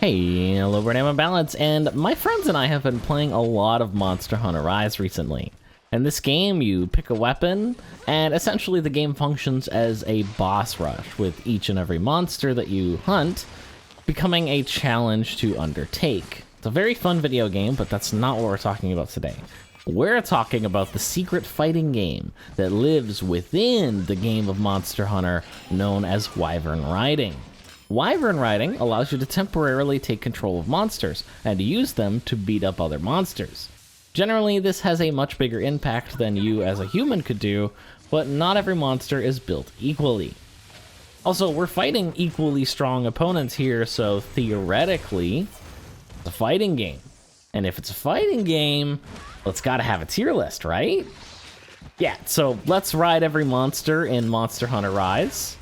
Hey, hello, I'm Balance, and my friends and I have been playing a lot of Monster Hunter Rise recently. In this game, you pick a weapon, and essentially the game functions as a boss rush, with each and every monster that you hunt becoming a challenge to undertake. It's a very fun video game, but that's not what we're talking about today. We're talking about the secret fighting game that lives within the game of Monster Hunter known as wyvern riding. Wyvern riding allows you to temporarily take control of monsters and to use them to beat up other monsters. Generally, this has a much bigger impact than you as a human could do, but not every monster is built equally. Also, we're fighting equally strong opponents here, so theoretically, it's a fighting game. And if it's a fighting game, well, it's gotta have a tier list, right? Yeah, so let's ride every monster in Monster Hunter Rise,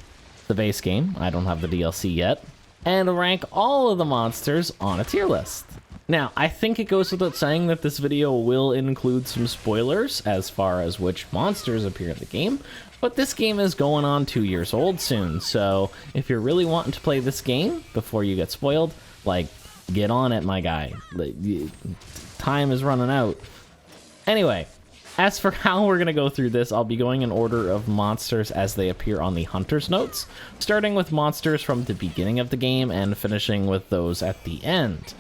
the base game. I don't have the DLC yet, and rank all of the monsters on a tier list. Now, I think it goes without saying that this video will include some spoilers as far as which monsters appear in the game, but this game is going on 2 years old soon, so if you're really wanting to play this game before you get spoiled, like, get on it, my guy. Time is running out. Anyway, as for how we're going to go through this, I'll be going in order of monsters as they appear on the Hunter's Notes, starting with monsters from the beginning of the game and finishing with those at the end.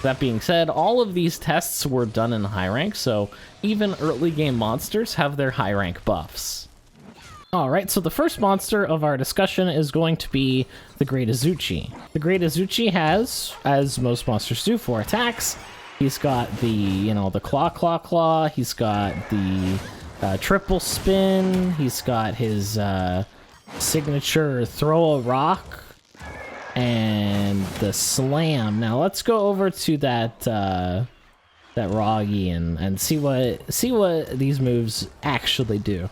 That being said, all of these tests were done in high rank, so even early game monsters have their high rank buffs. Alright, so the first monster of our discussion is going to be the Great Azuchi. The Great Azuchi has, as most monsters do, 4 attacks. He's got the, the claw. He's got the triple spin. He's got his signature throw a rock and the slam. Now let's go over to that Roggy and see what these moves actually do. All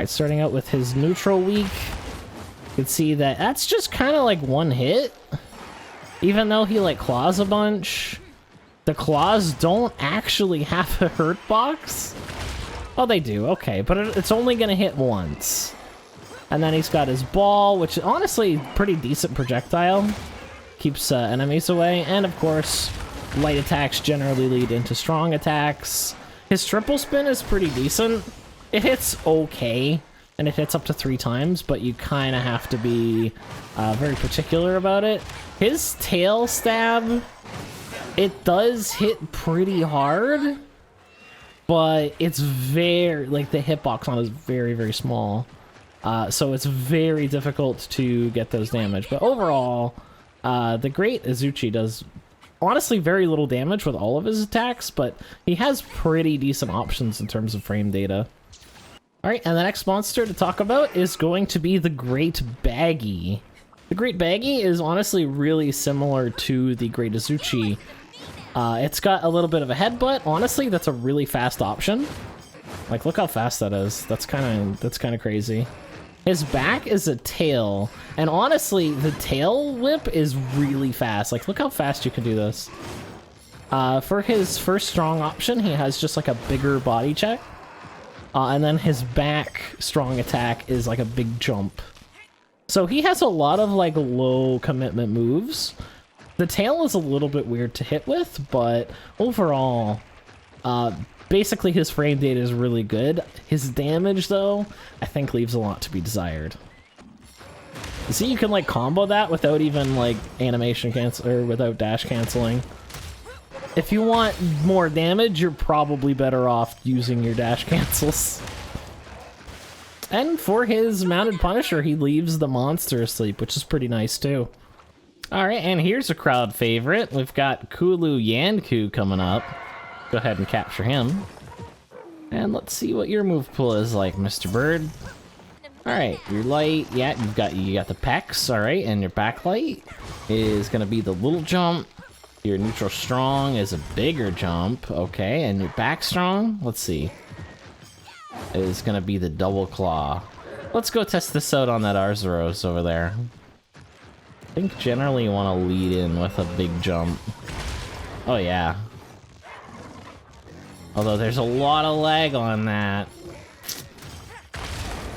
right, starting out with his neutral weak, you can see that that's just kind of like one hit, even though he like claws a bunch. The claws don't actually have a hurt box. Oh, they do. Okay, but it's only going to hit once. And then he's got his ball, which is honestly pretty decent projectile. Keeps enemies away. And of course, light attacks generally lead into strong attacks. His triple spin is pretty decent. It hits okay, and it hits up to 3 times, but you kind of have to be very particular about it. His tail stab, it does hit pretty hard, but it's very, like, the hitbox on it is very, very small. So it's very difficult to get those damage. But overall, the Great Azuchi does, honestly, very little damage with all of his attacks, but he has pretty decent options in terms of frame data. Alright, and the next monster to talk about is going to be the Great Baggy. The Great Baggy is honestly really similar to the Great Azuchi. It's got a little bit of a headbutt. Honestly, that's a really fast option. Like, look how fast that is. That's kind of crazy. His back is a tail, and honestly, the tail whip is really fast. Like, look how fast you can do this. For his first strong option, he has just like a bigger body check. And then his back strong attack is like a big jump. So he has a lot of like low commitment moves. The tail is a little bit weird to hit with, but overall, basically his frame data is really good. His damage, though, I think leaves a lot to be desired. You see, you can like combo that without even like animation cancel, or without dash canceling. If you want more damage, you're probably better off using your dash cancels. And for his mounted Punisher, he leaves the monster asleep, which is pretty nice too. Alright, and here's a crowd favorite. We've got Kulu Yanku coming up. Go ahead and capture him. And let's see what your move pool is like, Mr. Bird. Alright, your light, yeah, you got the pecs, alright, and your backlight is gonna be the little jump. Your neutral strong is a bigger jump, okay, and your back strong, let's see, is gonna be the double claw. Let's go test this out on that Arzuros over there. I think generally you want to lead in with a big jump. Oh yeah. Although there's a lot of lag on that.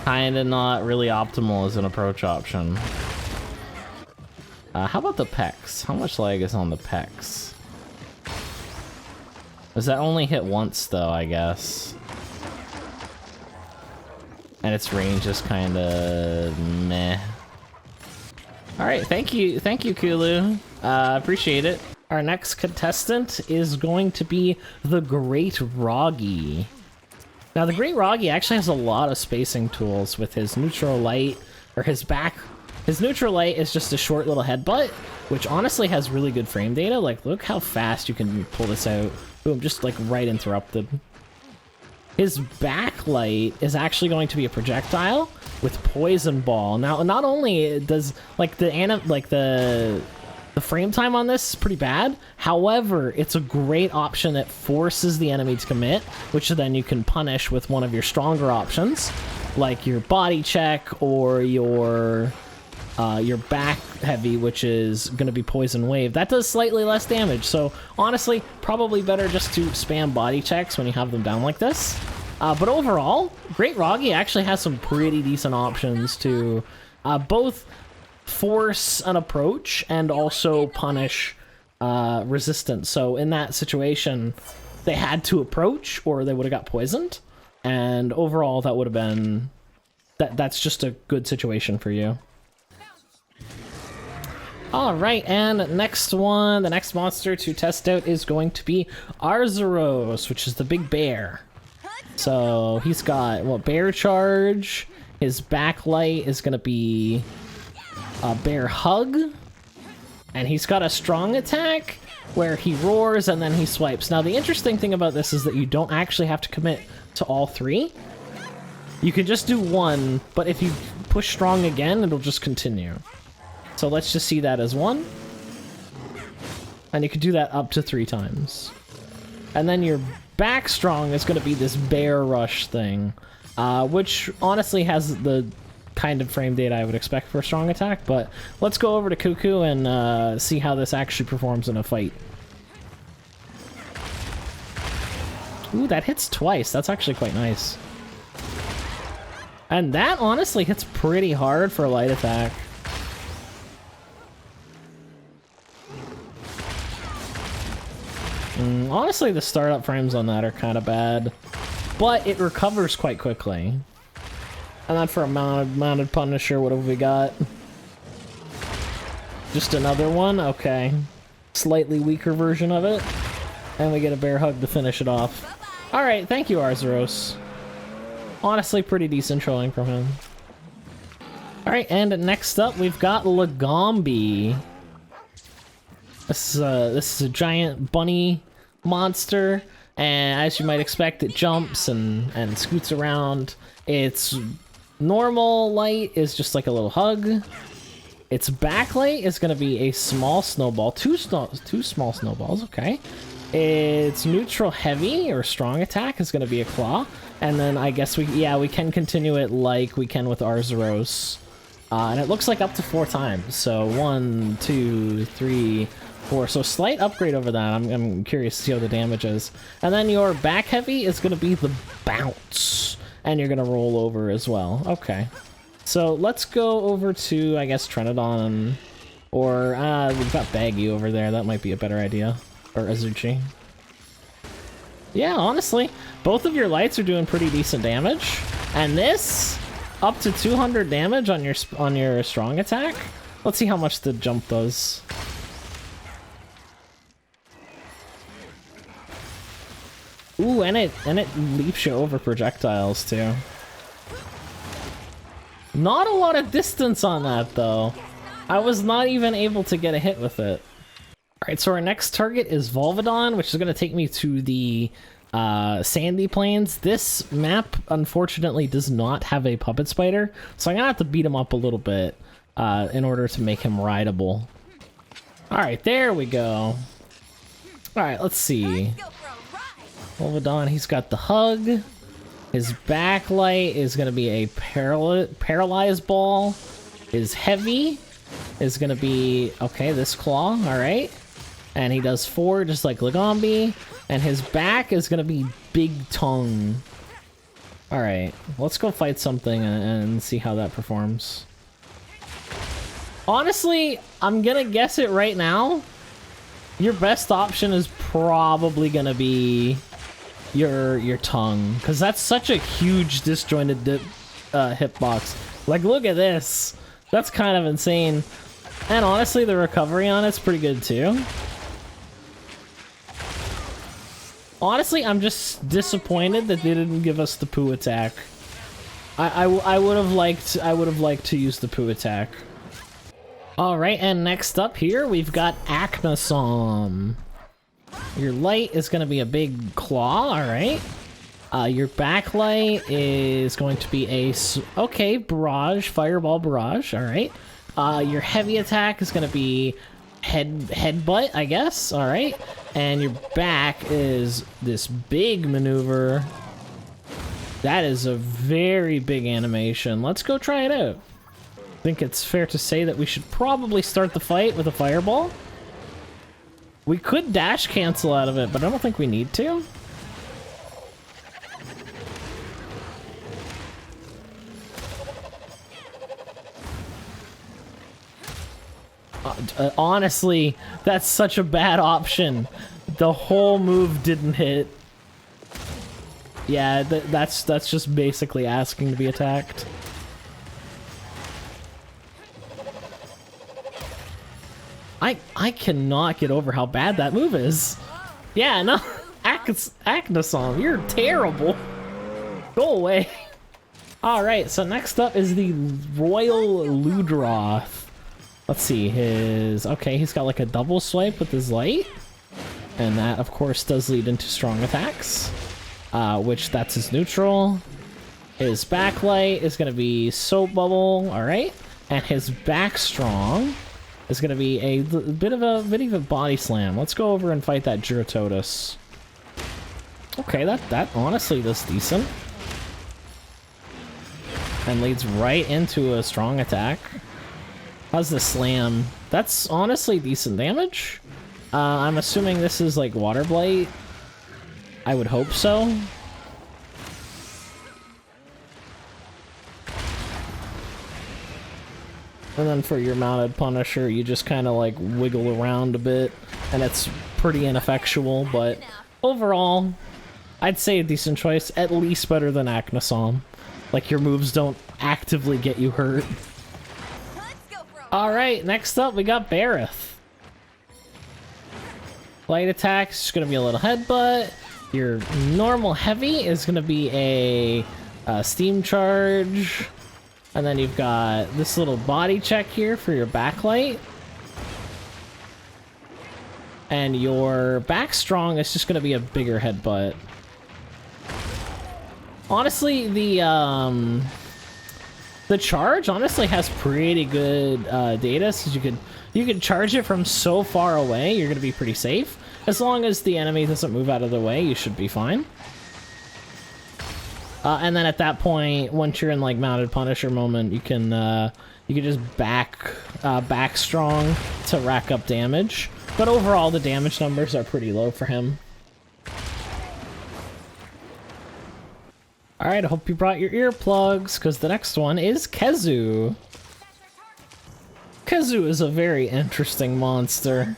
Kinda not really optimal as an approach option. How about the pecs? How much lag is on the pecs? Does that only hit once, though, I guess? And its range is kind of meh. Alright, thank you, Kulu. Appreciate it. Our next contestant is going to be the Great Roggy. Now, the Great Roggy actually has a lot of spacing tools with his neutral light, or his back. His neutral light is just a short little headbutt, which honestly has really good frame data. Like, look how fast you can pull this out. Boom, just like right interrupted. His backlight is actually going to be a projectile with poison ball. Now, not only does like the frame time on this is pretty bad. However, it's a great option that forces the enemy to commit, which then you can punish with one of your stronger options, like your body check or your back heavy, which is going to be poison wave. That does slightly less damage, so honestly, probably better just to spam body checks when you have them down like this. But overall, Great Roggy actually has some pretty decent options to both force an approach and also punish resistance. So in that situation, they had to approach or they would have got poisoned, and overall that would have been that's just a good situation for you. Alright, and the next monster to test out is going to be Arzuros, which is the big bear. So he's got, well, bear charge, his backlight is going to be a bear hug, and he's got a strong attack where he roars and then he swipes. Now the interesting thing about this is that you don't actually have to commit to all three. You can just do one, but if you push strong again, it'll just continue. So let's just see that as one. And you can do that up to 3 times. And then your back strong is going to be this bear rush thing, which honestly has the kind of frame data I would expect for a strong attack. But let's go over to Cuckoo and see how this actually performs in a fight. Ooh, that hits twice. That's actually quite nice. And that honestly hits pretty hard for a light attack. Honestly, the startup frames on that are kind of bad, but it recovers quite quickly. And then for a mounted Punisher, what have we got? Just another one? Okay. Slightly weaker version of it. And we get a bear hug to finish it off. Alright, thank you, Arzuros. Honestly, pretty decent trolling from him. Alright, and next up, we've got Lagombi. This is a giant bunny monster, and as you might expect, it jumps and scoots around. Its normal light is just like a little hug. Its backlight is going to be a small snowball, two small snowballs, okay. Its neutral heavy or strong attack is going to be a claw, and then I guess we can continue it like we can with Arzuros. And it looks like up to 4 times, so 1, 2, 3, 4. So slight upgrade over that. I'm curious to see how the damage is. And then your back heavy is going to be the bounce, and you're going to roll over as well. Okay. So let's go over to, I guess, Trenodon, or we've got Baggy over there. That might be a better idea. Or Azuchi. Yeah, honestly, both of your lights are doing pretty decent damage, and this up to 200 damage on your strong attack. Let's see how much the jump does. Ooh, and it leaps you over projectiles too. Not a lot of distance on that though. I was not even able to get a hit with it. Alright, so our next target is Volvidon, which is going to take me to the Sandy Plains. This map, unfortunately, does not have a puppet spider, so I'm going to have to beat him up a little bit in order to make him rideable. Alright, there we go. Alright, let's see. Volvidon, he's got the hug. His backlight is going to be a paralyzed ball. His heavy is going to be, okay, this claw, alright. And he does 4, just like Lagombi. And his back is going to be Big Tongue. Alright, let's go fight something and see how that performs. Honestly, I'm gonna guess it right now. Your best option is probably gonna be your tongue, because that's such a huge disjointed hitbox. Like, look at this. That's kind of insane. And honestly, the recovery on it's pretty good too. Honestly, I'm just disappointed that they didn't give us the poo attack. I would have liked to use the poo attack. All right, and next up here we've got Aknosom. Your light is going to be a big claw. All right. Your backlight is going to be a barrage, fireball barrage. All right. Your heavy attack is going to be headbutt, I guess. All right. And your back is this big maneuver. That is a very big animation. Let's go try it out. I think it's fair to say that we should probably start the fight with a fireball. We could dash cancel out of it, but I don't think we need to. Honestly, that's such a bad option. The whole move didn't hit. Yeah, that's just basically asking to be attacked. I cannot get over how bad that move is. Yeah, no, Aknosom, you're terrible. Go away. All right, so next up is the Royal Ludroth. Let's see, he's got like a double swipe with his light. And that, of course, does lead into strong attacks, which that's his neutral. His backlight is going to be Soap Bubble, all right? And his back strong is going to be a bit of a body slam. Let's go over and fight that Girototus. Okay, that honestly does decent. And leads right into a strong attack. How's the slam? That's honestly decent damage. I'm assuming this is like Water Blight. I would hope so. And then for your mounted Punisher, you just kind of like wiggle around a bit, and it's pretty ineffectual, but overall, I'd say a decent choice, at least better than Aknosom. Like, your moves don't actively get you hurt. Alright, next up we got Bareth. Light attack is just going to be a little headbutt. Your normal heavy is going to be a steam charge. And then you've got this little body check here for your backlight. And your back strong is just going to be a bigger headbutt. Honestly, the charge honestly has pretty good data, so you can charge it from so far away. You're going to be pretty safe. As long as the enemy doesn't move out of the way, you should be fine. And then at that point, once you're in like mounted Punisher moment, you can just back strong to rack up damage. But overall, the damage numbers are pretty low for him. All right, I hope you brought your earplugs, because the next one is Kezu. Kezu is a very interesting monster.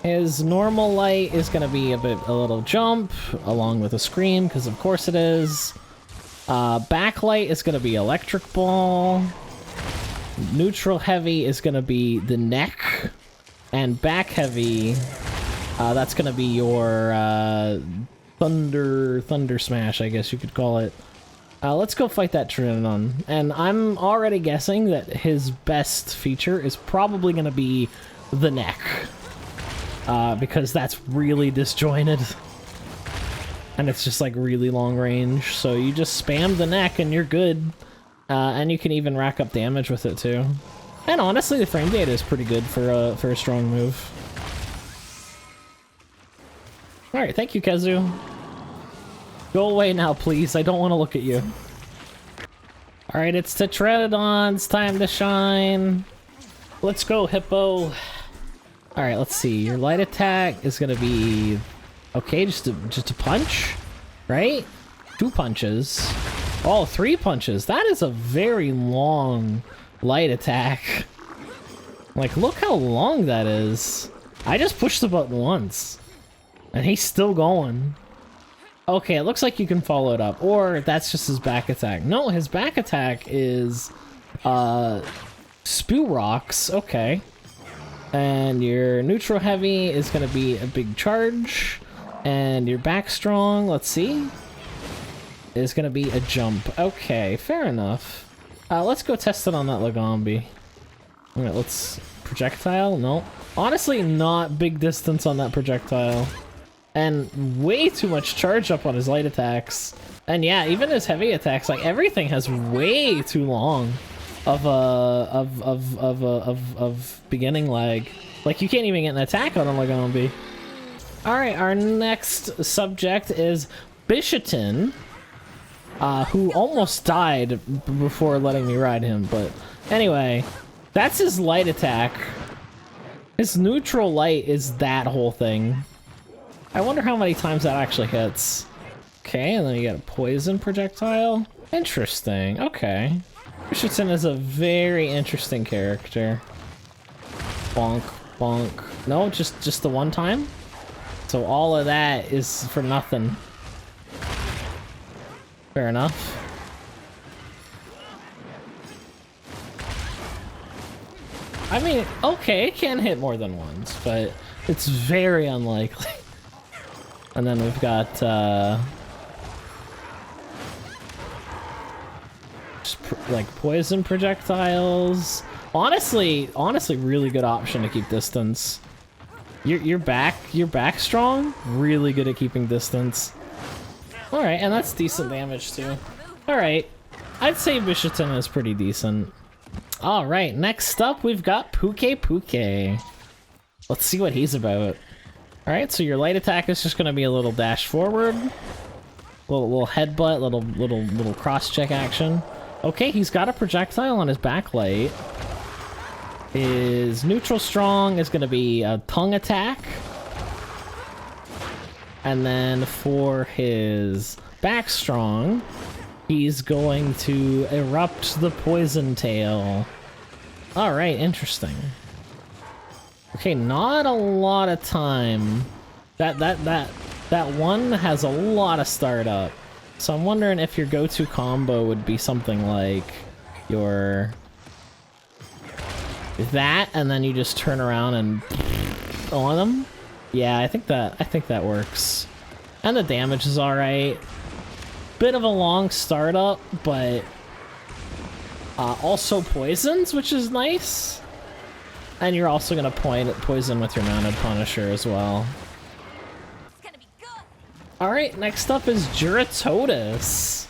His normal light is going to be a little jump, along with a scream, because of course it is. Backlight is going to be electric ball. Neutral heavy is going to be the neck. And back heavy, that's going to be your thunder smash, I guess you could call it. Let's go fight that Trinon. And I'm already guessing that his best feature is probably going to be the neck. Because that's really disjointed. And it's just like really long range. So you just spam the neck and you're good. And you can even rack up damage with it too. And honestly, the frame data is pretty good for a strong move. Alright, thank you, Kezu. Go away now, please. I don't want to look at you. Alright, it's Tetradon's time to shine. Let's go, Hippo. Alright, let's see. Your light attack is gonna be... okay, just a punch, right? 2 punches. Oh, 3 punches. That is a very long light attack. Like, look how long that is. I just pushed the button once. And he's still going. Okay, it looks like you can follow it up. Or that's just his back attack. No, his back attack is... Spew Rocks. Okay. And your neutral heavy is going to be a big charge. And your back strong, let's see, is going to be a jump. Okay, fair enough. Let's go test it on that Lagombi. Alright, let's... Projectile? No. Honestly, not big distance on that projectile. And way too much charge up on his light attacks. And yeah, even his heavy attacks, like everything has way too long of beginning lag. Like you can't even get an attack on a Lagombi. Alright, our next subject is Bishatin, who almost died before letting me ride him, but anyway, that's his light attack. His neutral light is that whole thing. I wonder how many times that actually hits. Okay, and then you got a poison projectile. Interesting, okay. Bishatin is a very interesting character. Bonk, bonk. No, just the one time? So all of that is for nothing. Fair enough. I mean, okay, it can hit more than once, but it's very unlikely. And then we've got, just like poison projectiles. Honestly, really good option to keep distance. Your back strong, really good at keeping distance. All right, and that's decent damage too. All right, I'd say Bishatin is pretty decent. All right, next up we've got Puke. Let's see what he's about. All right, so your light attack is just gonna be a little dash forward, little headbutt, little cross check action. Okay, he's got a projectile on his backlight. His neutral strong is gonna be a tongue attack. And then for his back strong, he's going to erupt the poison tail. Alright, interesting. Okay, not a lot of time. That one has a lot of startup. So I'm wondering if your go-to combo would be something like your... that, and then you just turn around and on them. Yeah, I think that works. And the damage is all right. Bit of a long startup, but also poisons, which is nice. And you're also gonna poison with your mounted Punisher as well. All right, next up is Juratotus.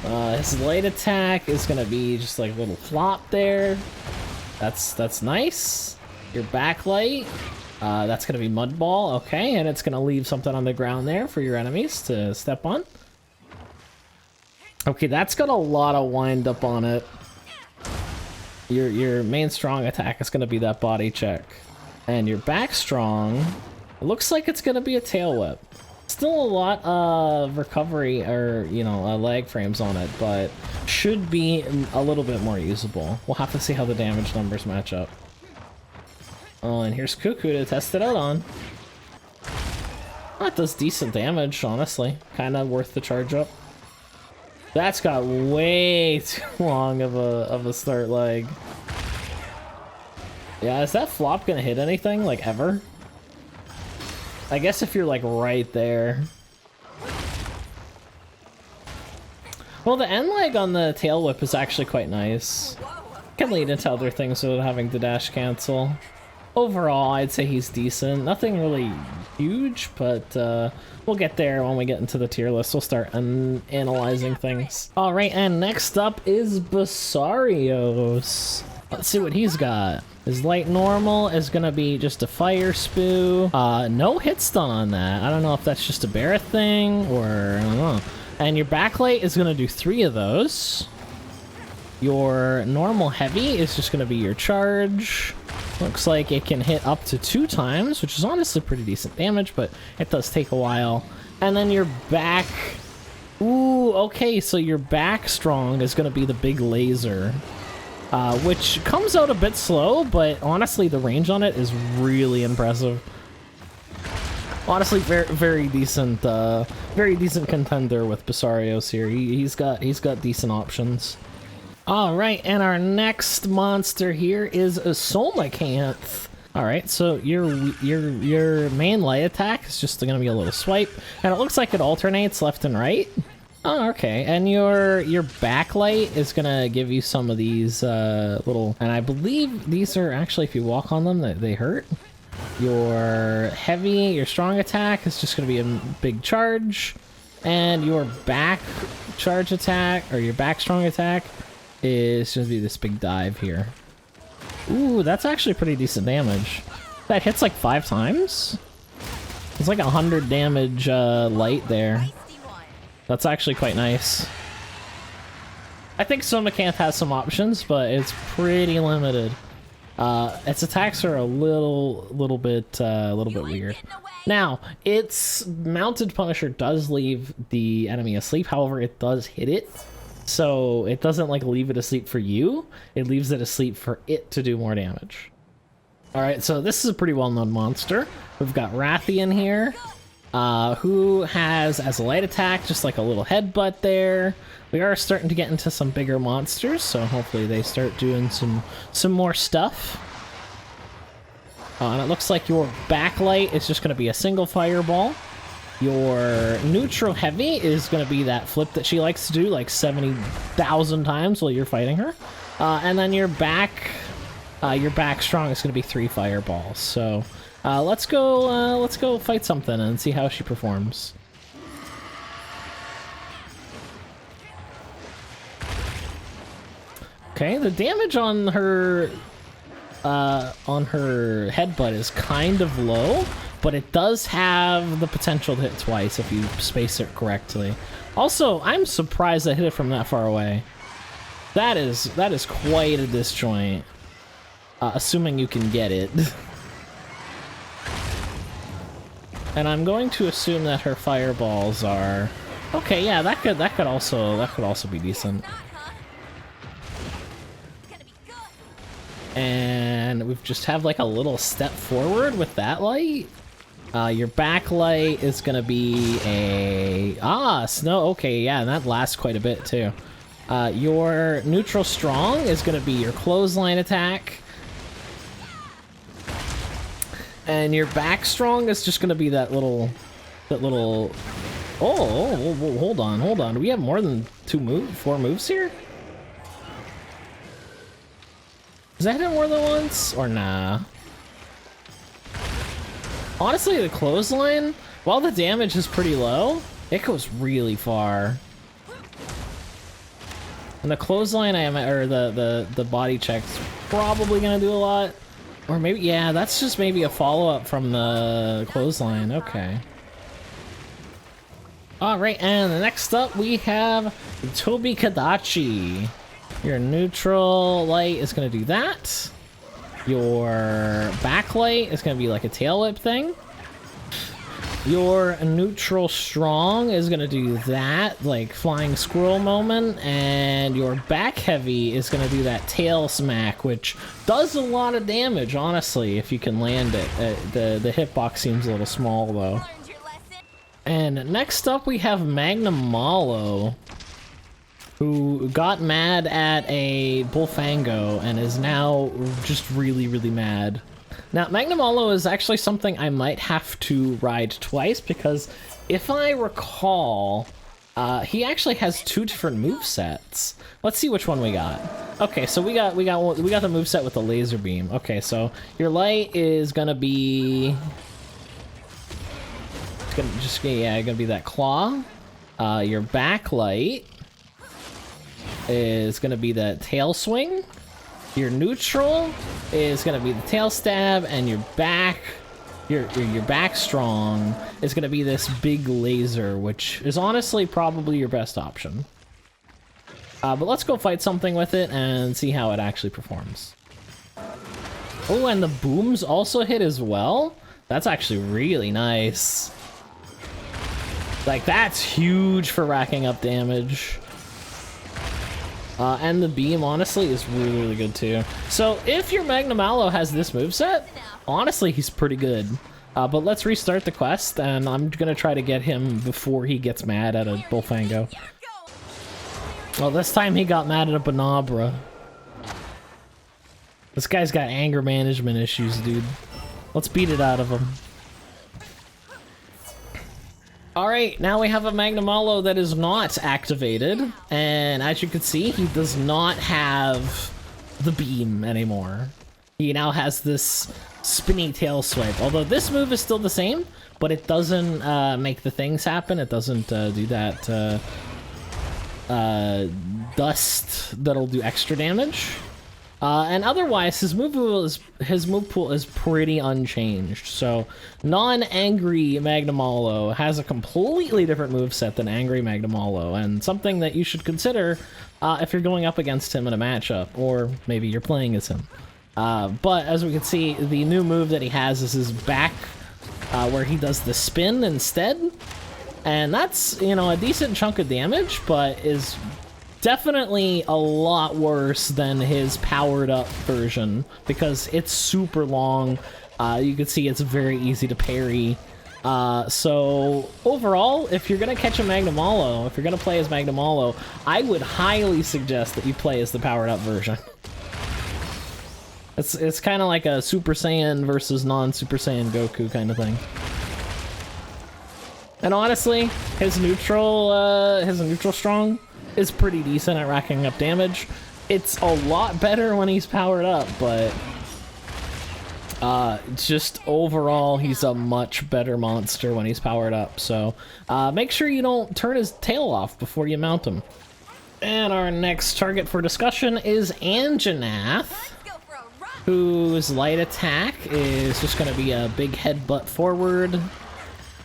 His light attack is gonna be just like a little flop there. That's nice. Your backlight, that's gonna be Mud Ball, okay, and it's gonna leave something on the ground there for your enemies to step on. Okay, that's got a lot of wind up on it. Your main strong attack is gonna be that body check, and your back strong, it looks like it's gonna be a tail whip. Still a lot of recovery or, you know, lag frames on it, but should be a little bit more usable. We'll have to see how the damage numbers match up. Oh, and here's Cuckoo to test it out on. That does decent damage, honestly. Kind of worth the charge up. That's got way too long of a start lag. Yeah, is that flop gonna hit anything, like, ever? I guess if you're, like, right there. Well, the end lag on the tail whip is actually quite nice. Can lead into other things without having to dash cancel. Overall, I'd say he's decent. Nothing really huge, but we'll get there when we get into the tier list. We'll start analyzing things. All right, and next up is Basarios. Let's see what he's got. His light normal is gonna be just a fire spew. No hit stun on that. I don't know if that's just a Barrett thing or I don't know. And your backlight is gonna do 3 of those. Your normal heavy is just gonna be your charge. Looks like it can hit up to 2 times, which is honestly pretty decent damage, but it does take a while. And then your back... ooh, okay, so your back strong is gonna be the big laser. which comes out a bit slow, but honestly, the range on it is really impressive. Honestly, very decent contender with Basarios here. He's got decent options. All right, and our next monster here is a Somacanth. All right, so your main light attack is just gonna be a little swipe, and it looks like it alternates left and right. Oh, okay, and your backlight is gonna give you some of these little, and I believe these are actually, if you walk on them, they hurt. Your strong attack is just gonna be a big charge, and your back charge attack, or your back strong attack, is gonna be this big dive here. Ooh, that's actually pretty decent damage. That hits like 5 times? It's like 100 damage light there. That's actually quite nice. I think Somacanth has some options, but it's pretty limited. Its attacks are a little bit weird. Now, its mounted Punisher does leave the enemy asleep. However, it does hit it, so it doesn't like leave it asleep for you. It leaves it asleep for it to do more damage. All right, so this is a pretty well-known monster. We've got Rathian here, who has as a light attack just like a little headbutt there. We are starting to get into some bigger monsters, so hopefully they start doing some more stuff. And it looks like your backlight is just going to be a single fireball. Your neutral heavy is going to be that flip that she likes to do like 70,000 times while you're fighting her. And then your back strong is going to be 3 fireballs. So let's go fight something and see how she performs. Okay, the damage on her headbutt is kind of low, but it does have the potential to hit twice if you space it correctly. Also, I'm surprised I hit it from that far away. That is quite a disjoint, assuming you can get it. And I'm going to assume that her fireballs are okay. Yeah, that could also be decent. And we just have like a little step forward with that light. Your backlight is gonna be a snow. Okay, yeah, and that lasts quite a bit too. Your neutral strong is gonna be your clothesline attack, and your back strong is just gonna be that little. Oh, hold on. Do we have more than 4 moves here? Does that hit more than once, or nah? Honestly, the clothesline, while the damage is pretty low, it goes really far. And the clothesline, or the body check's probably gonna do a lot. Or maybe, yeah, that's just maybe a follow-up from the clothesline. Okay. Alright, and next up we have Tobi Kadachi. Your neutral light is going to do that. Your backlight is going to be like a tail whip thing. Your neutral strong is going to do that, like flying squirrel moment. And your back heavy is going to do that tail smack, which does a lot of damage, honestly, if you can land it. The hitbox seems a little small, though. And next up we have Magnum Malo, who got mad at a Bullfango and is now just really mad. Now, Magnamalo is actually something I might have to ride twice, because if I recall, he actually has 2 different movesets. Let's see which one we got. Okay, so we got the moveset with the laser beam. Okay, so your light is gonna be gonna be that claw. Your backlight is gonna be the tail swing. Your neutral is gonna be the tail stab, and your back strong is gonna be this big laser, which is honestly probably your best option. But let's go fight something with it and see how it actually performs. Oh, and the booms also hit as well? That's actually really nice. Like, that's huge for racking up damage. And the beam, honestly, is really, really good too. So if your Magnamalo has this moveset, honestly, he's pretty good. But let's restart the quest, and I'm gonna try to get him before he gets mad at a Bullfango. Well, this time he got mad at a Banabra. This guy's got anger management issues, dude. Let's beat it out of him. Alright, now we have a Magnamalo that is not activated, and as you can see, he does not have the beam anymore. He now has this spinny tail swipe, although this move is still the same, but it doesn't make the things happen. It doesn't do that dust that'll do extra damage. And otherwise, his move pool is pretty unchanged. So, non-angry Magnamalo has a completely different moveset than angry Magnamalo, and something that you should consider if you're going up against him in a matchup, or maybe you're playing as him. But as we can see, the new move that he has is his back, where he does the spin instead. And that's, you know, a decent chunk of damage, but is definitely a lot worse than his powered up version, because it's super long. You can see it's very easy to parry. So overall, if you're gonna catch a Magnamalo, if you're gonna play as Magnamalo, I would highly suggest that you play as the powered up version. It's kind of like a Super Saiyan versus non-Super Saiyan Goku kind of thing. And honestly, his neutral strong is pretty decent at racking up damage. It's a lot better when he's powered up, but just overall, he's a much better monster when he's powered up. So make sure you don't turn his tail off before you mount him. And our next target for discussion is Anjanath, whose light attack is just going to be a big headbutt forward.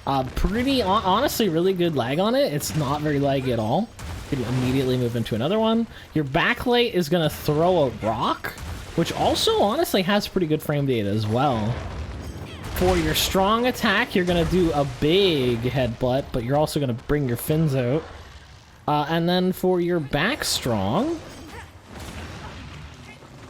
Honestly, really good lag on it. It's not very laggy at all. You can immediately move into another one. Your backlight is going to throw a rock, which also honestly has pretty good frame data as well. For your strong attack, you're going to do a big headbutt, but you're also going to bring your fins out. And then for your back strong,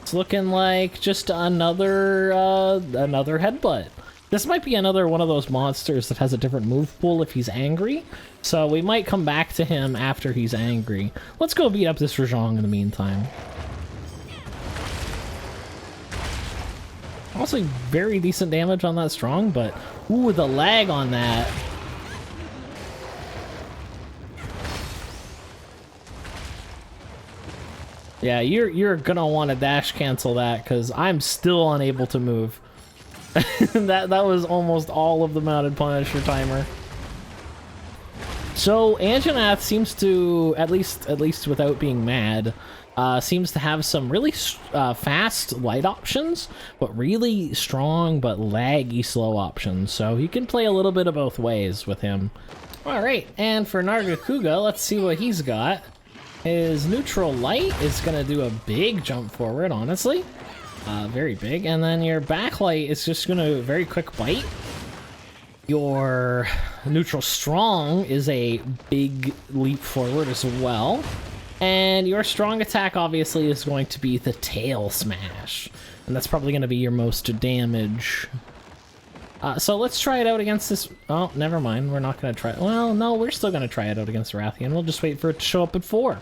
it's looking like just another headbutt. This might be another one of those monsters that has a different move pool if he's angry, so we might come back to him after he's angry. Let's go beat up this Rajang in the meantime. Also, very decent damage on that strong, but ooh, the lag on that. Yeah, you're gonna want to dash cancel that, because I'm still unable to move. that was almost all of the mounted Punisher timer. So Anjanath seems to, at least without being mad, seems to have some really fast light options, but really strong but laggy slow options. So you can play a little bit of both ways with him. All right, and for Nargacuga, let's see what he's got. His neutral light is gonna do a big jump forward, honestly. Very big. And then your backlight is just gonna do a very quick bite. Your neutral strong is a big leap forward as well. And your strong attack obviously is going to be the tail smash. And that's probably gonna be your most damage. So let's try it out against this. Oh, never mind. We're not gonna try it. Well, no, we're still gonna try it out against Rathian. We'll just wait for it to show up at 4.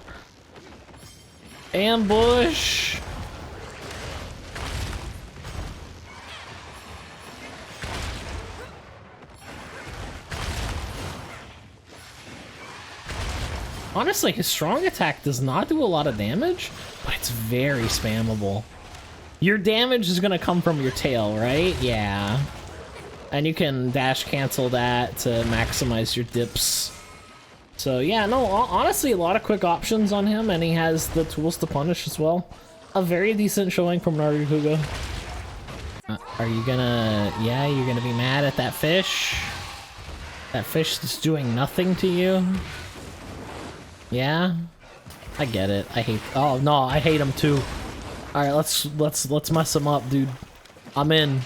Ambush! Honestly, his strong attack does not do a lot of damage, but it's very spammable. Your damage is gonna come from your tail, right? Yeah. And you can dash cancel that to maximize your dips. So yeah, no, honestly, a lot of quick options on him, and he has the tools to punish as well. A very decent showing from Nargacuga. Are you gonna... yeah, you're gonna be mad at that fish? That fish is doing nothing to you? Yeah? I get it. I hate... oh, no, I hate him too. Alright, let's mess him up, dude. I'm in.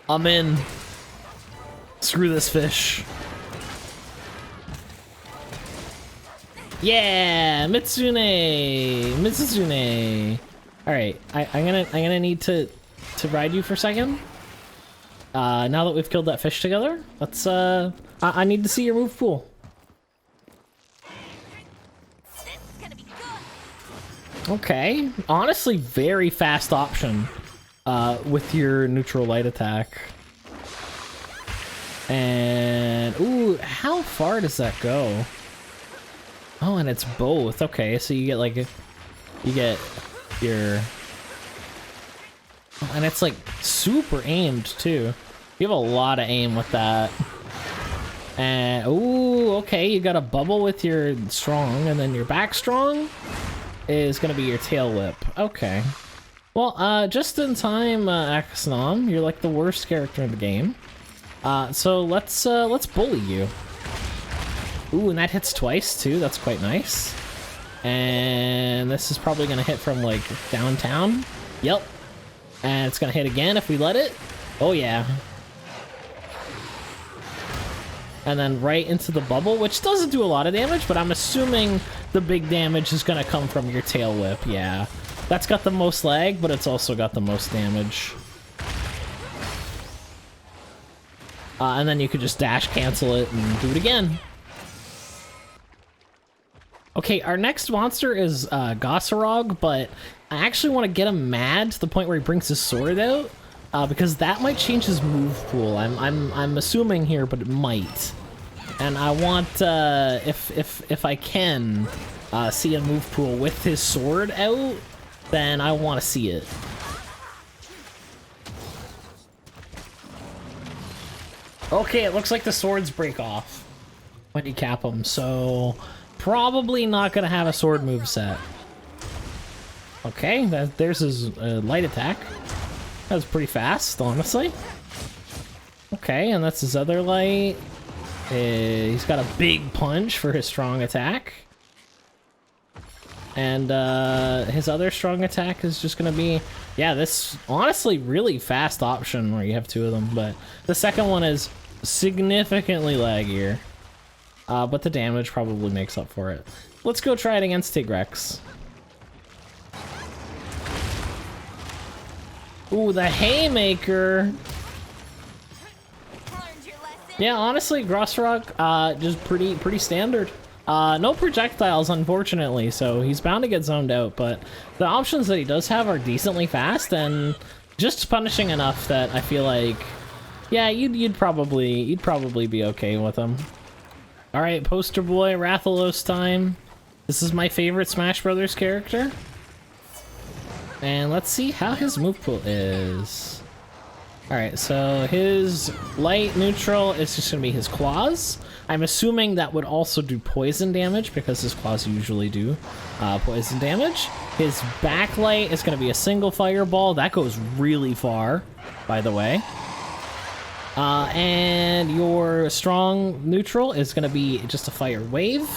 I'm in. Screw this fish. Yeah, Mitsune. All right, I'm gonna need to ride you for a second. Now that we've killed that fish together, let's I need to see your move pool. Okay, honestly, very fast option with your neutral light attack. And ooh, how far does that go? Oh, and it's both. Okay, so you get like you get your, and it's like super aimed too. You have a lot of aim with that. And ooh, okay, you got a bubble with your strong, and then your back strong is gonna be your tail whip. Okay. Well, just in time, Akasanom. You're like the worst character in the game. So let's bully you. Ooh, and that hits twice too. That's quite nice. And this is probably gonna hit from like downtown. Yep. And it's gonna hit again if we let it. Oh yeah. And then right into the bubble, which doesn't do a lot of damage, but I'm assuming the big damage is gonna come from your tail whip. Yeah. That's got the most lag, but it's also got the most damage. And then you could just dash cancel it and do it again. Okay, our next monster is Gossarog, but I actually want to get him mad to the point where he brings his sword out, because that might change his move pool. I'm assuming here, but it might. And I want, if I can, see a move pool with his sword out, then I want to see it. Okay, it looks like the swords break off when you cap them, so probably not gonna have a sword move set. Okay, there's his light attack. That was pretty fast, honestly. Okay, and that's his other light. He's got a big punch for his strong attack. And his other strong attack is just gonna be, yeah, this honestly really fast option where you have two of them, but the second one is significantly laggier. But the damage probably makes up for it. Let's go try it against Tigrex. Ooh, the haymaker! Yeah, honestly, Grossrock, just pretty standard. No projectiles, unfortunately, so he's bound to get zoned out, but the options that he does have are decently fast and just punishing enough that I feel like, yeah, you'd probably be okay with him. All right, poster boy, Rathalos time. This is my favorite Smash Brothers character. And let's see how his move pool is. All right, so his light neutral is just gonna be his claws. I'm assuming that would also do poison damage because his claws usually do poison damage. His backlight is gonna be a single fireball. That goes really far, by the way. And your strong neutral is gonna be just a fire wave.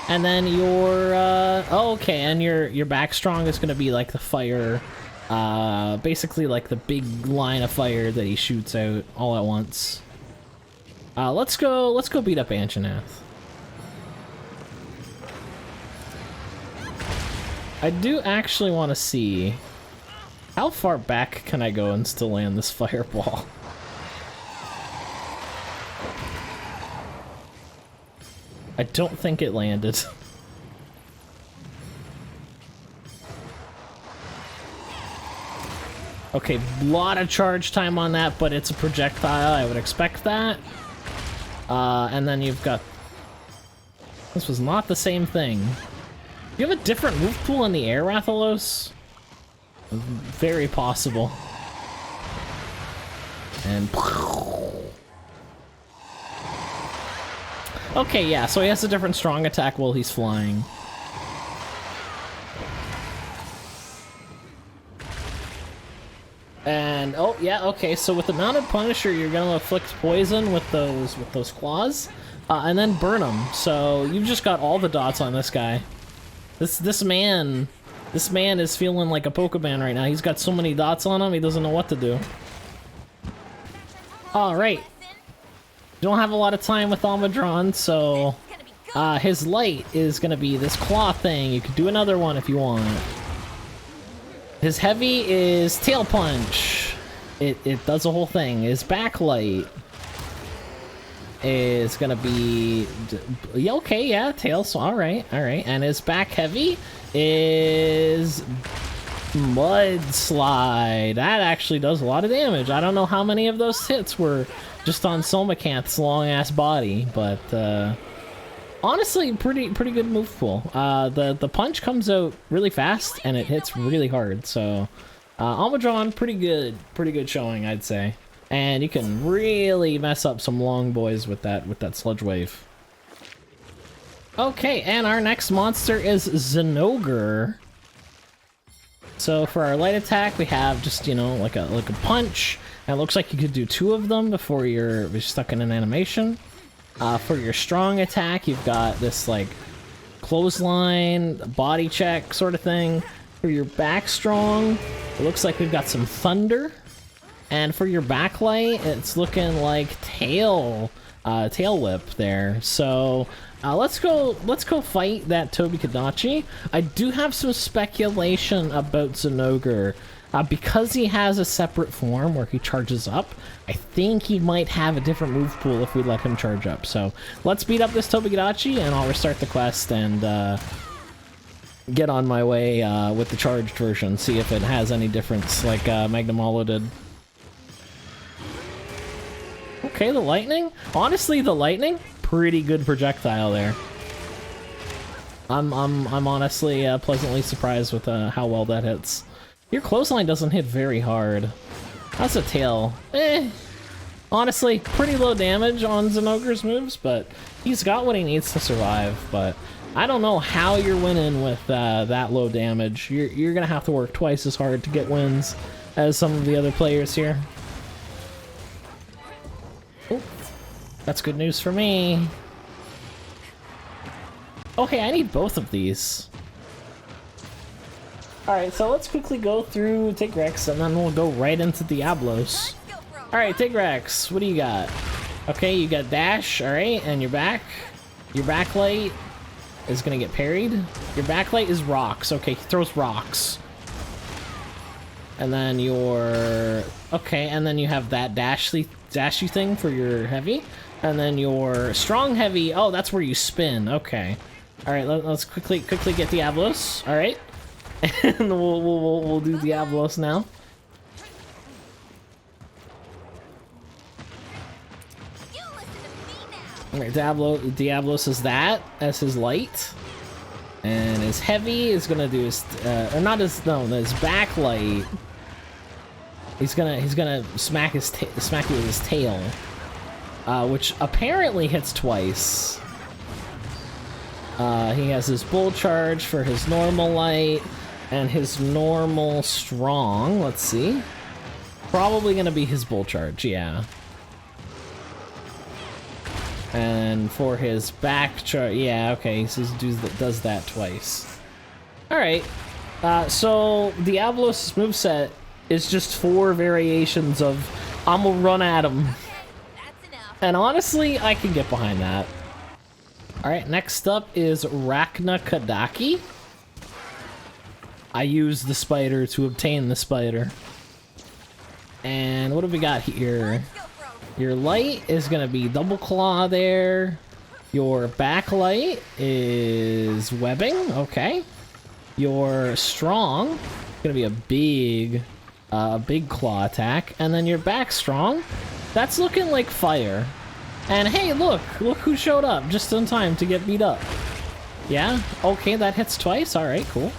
And then your, oh, okay, and your back strong is gonna be like the fire, basically like the big line of fire that he shoots out all at once. Let's go beat up Anjanath. I do actually want to see how far back can I go and still land this fireball. I don't think it landed. Okay, lot of charge time on that, but it's a projectile. I would expect that. And then you've got... This was not the same thing. Do you have a different move pool in the air, Rathalos? Very possible. And... Okay, yeah, so he has a different strong attack while he's flying. And, oh, yeah, okay, so with the Mounted Punisher, you're gonna afflict poison with those claws, and then burn them. So you've just got all the dots on this guy. This man is feeling like a Pokemon right now. He's got so many dots on him, he doesn't know what to do. Alright. Don't have a lot of time with Almadron, so His light is gonna be this claw thing. You could do another one if you want. His heavy is tail punch. It does a whole thing. His backlight is gonna be okay, yeah, tail. So all right. And his back heavy is mudslide. That actually does a lot of damage. I don't know how many of those hits were just on Somacanth's long ass body, but honestly, pretty good move pool. The punch comes out really fast and it hits really hard. So Almadron, pretty good showing, I'd say. And you can really mess up some long boys with that sludge wave. Okay, and our next monster is Zinogre. So for our light attack, we have just, you know, like a punch. And it looks like you could do 2 of them before you're stuck in an animation. For your strong attack, you've got this like clothesline, body check sort of thing. For your back strong, it looks like we've got some thunder. And for your backlight, it's looking like tail whip there. So let's go fight that Tobi-Kadachi. I do have some speculation about Zinogre. Because he has a separate form where he charges up, I think he might have a different move pool if we let him charge up. So let's beat up this Tobi-Kadachi and I'll restart the quest and get on my way with the charged version, see if it has any difference like Magnum Hollow did. Okay, the lightning. Honestly, the lightning, pretty good projectile there. I'm honestly pleasantly surprised with how well that hits. Your clothesline doesn't hit very hard. That's a tail. Honestly, pretty low damage on Zinogre's moves, but he's got what he needs to survive. But I don't know how you're winning with that low damage. You're gonna have to work twice as hard to get wins as some of the other players here. Oh, that's good news for me. Okay, I need both of these. Alright, so let's quickly go through Tigrex and then we'll go right into Diablos. Alright, Tigrex, what do you got? Okay, you got dash, alright, and your backlight is gonna get parried. Your backlight is rocks, okay, he throws rocks. And then and then you have that dashy thing for your heavy. And then your strong heavy, oh, that's where you spin, okay. Alright, let's quickly get Diablos, alright. And we'll do Diablos now. Alright, Diablos is that as his light. And his heavy is gonna do his his backlight. He's gonna smack you with his tail. Which apparently hits twice. He has his bull charge for his normal light. And his normal strong, let's see. Probably gonna be his bull charge, yeah. And for his back charge, yeah, okay, so he does that twice. Alright, so Diablos' moveset is just 4 variations of I'm gonna run at him. And honestly, I can get behind that. Alright, next up is Rakna Kadaki. I used the spider to obtain the spider. And what have we got here? Your light is gonna be double claw there. Your backlight is webbing, okay. Your strong, gonna be a big claw attack. And then your back strong, that's looking like fire. And hey, look who showed up just in time to get beat up. Yeah, okay, that hits twice, alright, cool.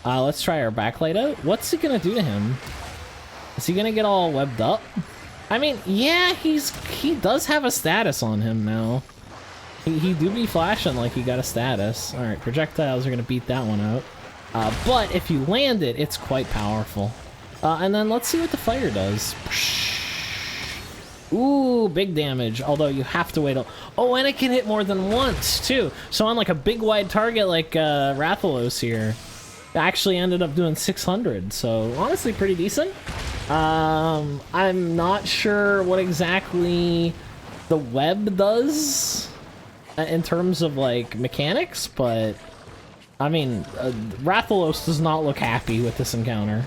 Let's try our backlight out. What's it gonna do to him? Is he gonna get all webbed up? I mean, yeah, he does have a status on him now. He do be flashing like he got a status. Alright, projectiles are gonna beat that one out. But if you land it, it's quite powerful. And then let's see what the fire does. Ooh, big damage, although you have to wait. Oh, and it can hit more than once, too. So on like a big wide target like Rathalos here, actually ended up doing 600, so honestly pretty decent. I'm not sure what exactly the web does. in terms of like mechanics, but I mean, Rathalos does not look happy with this encounter.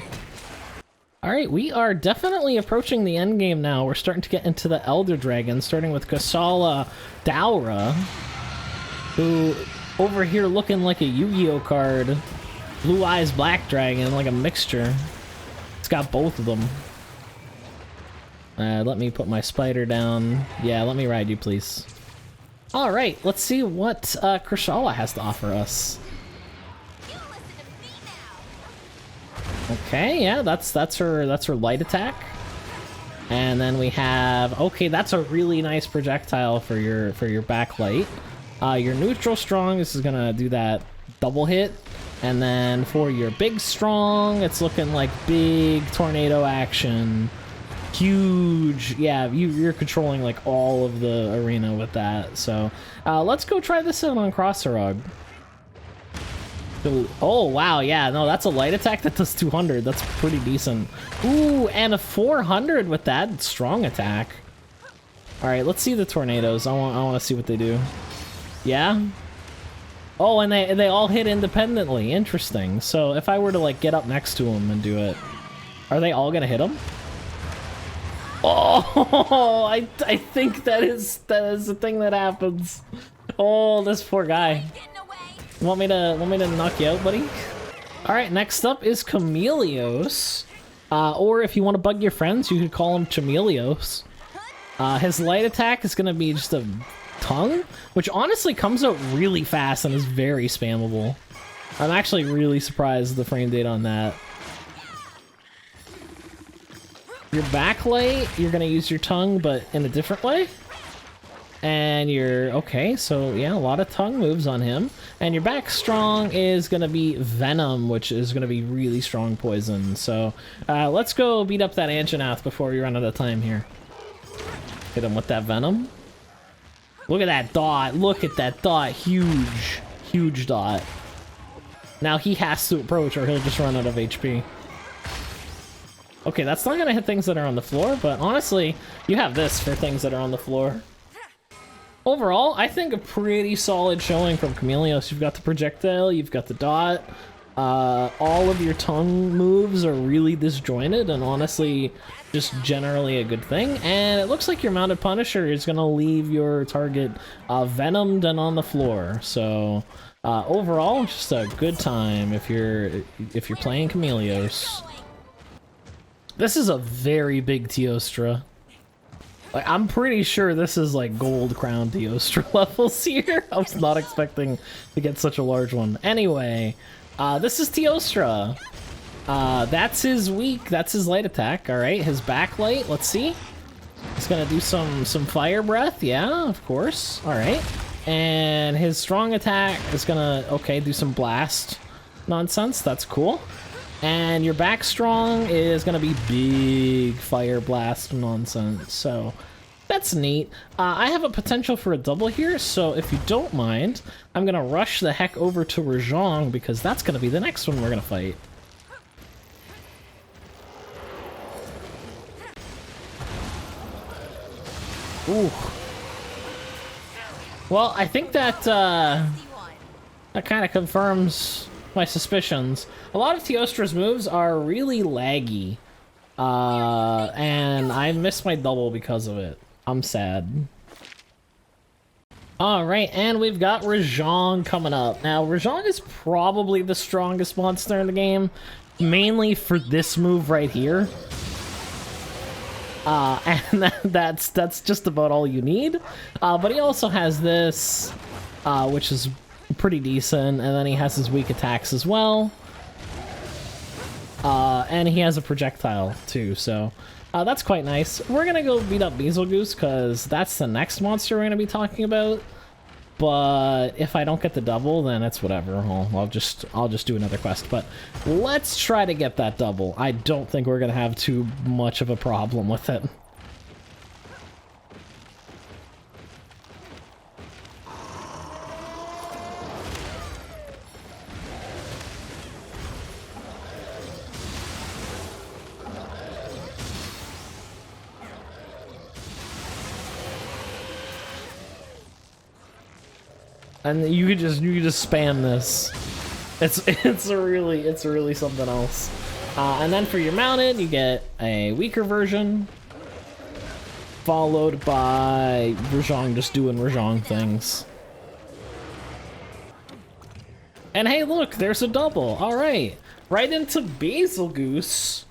Alright, we are definitely approaching the end game now. We're starting to get into the Elder Dragon, starting with Kasala Daura, who over here looking like a Yu-Gi-Oh card. Blue Eyes Black Dragon, like a mixture. It's got both of them. Let me put my spider down. Yeah, let me ride you, please. Alright, let's see what Krishala has to offer us. Okay, yeah, that's her light attack. And then we have, okay, that's a really nice projectile for your backlight. Your neutral strong, this is gonna do that double hit. And then for your big strong, it's looking like big tornado action. Huge, yeah, you're controlling like all of the arena with that. So let's go try this out on Krasarog. Oh, wow, yeah, no, that's a light attack that does 200. That's pretty decent. Ooh, and a 400 with that strong attack. All right, let's see the tornadoes. I want to see what they do. Yeah? Oh, and they all hit independently. Interesting. So if I were to, like, get up next to them and do it, are they all going to hit them? Oh, I think that is the thing that happens. Oh, this poor guy. Want me to knock you out, buddy? All right, next up is Chameleos. Or if you want to bug your friends, you could call him Chameleos. His light attack is gonna be just a tongue, which honestly comes out really fast and is very spammable. I'm actually really surprised at the frame date on that. Your backlight, you're gonna use your tongue, but in a different way. And you're okay, so yeah, a lot of tongue moves on him. And your back strong is gonna be Venom, which is gonna be really strong poison. So let's go beat up that Anjanath before we run out of time here. Hit him with that Venom. Look at that dot, look at that dot, huge dot. Now he has to approach or he'll just run out of HP. Okay, that's not gonna hit things that are on the floor, but honestly, you have this for things that are on the floor. Overall, I think a pretty solid showing from Chameleos. You've got the projectile, you've got the dot. All of your tongue moves are really disjointed and honestly just generally a good thing. And it looks like your Mounted Punisher is going to leave your target venomed and on the floor. So overall, just a good time if you're playing Chameleos. This is a very big Teostra. Like, I'm pretty sure this is like gold crown Teostra levels here. I was not expecting to get such a large one. Anyway, this is Teostra. That's his weak, that's his light attack. All right, his backlight, let's see. He's gonna do some fire breath, yeah, of course. All right, and his strong attack is gonna, okay, do some blast nonsense. That's cool. And your back strong is gonna be big fire blast nonsense, so that's neat. I have a potential for a double here, so if you don't mind, I'm gonna rush the heck over to Rajang because that's gonna be the next one we're gonna fight. Ooh. Well, I think that that kind of confirms my suspicions. A lot of Teostra's moves are really laggy, and I missed my double because of it. I'm sad. Alright, and we've got Rajang coming up. Now, Rajang is probably the strongest monster in the game, mainly for this move right here. And that's just about all you need. But he also has this, which is pretty decent, and then he has his weak attacks as well. And he has a projectile too, so that's quite nice. We're gonna go beat up Beetlejuice because that's the next monster we're gonna be talking about. But if I don't get the double, then it's whatever. I'll just do another quest. But let's try to get that double. I don't think we're gonna have too much of a problem with it. And you could just spam this. It's really something else. And then for your mounted, you get a weaker version, followed by Rajang just doing Rajang things. And hey, look, there's a double. All right, right into Basil Goose.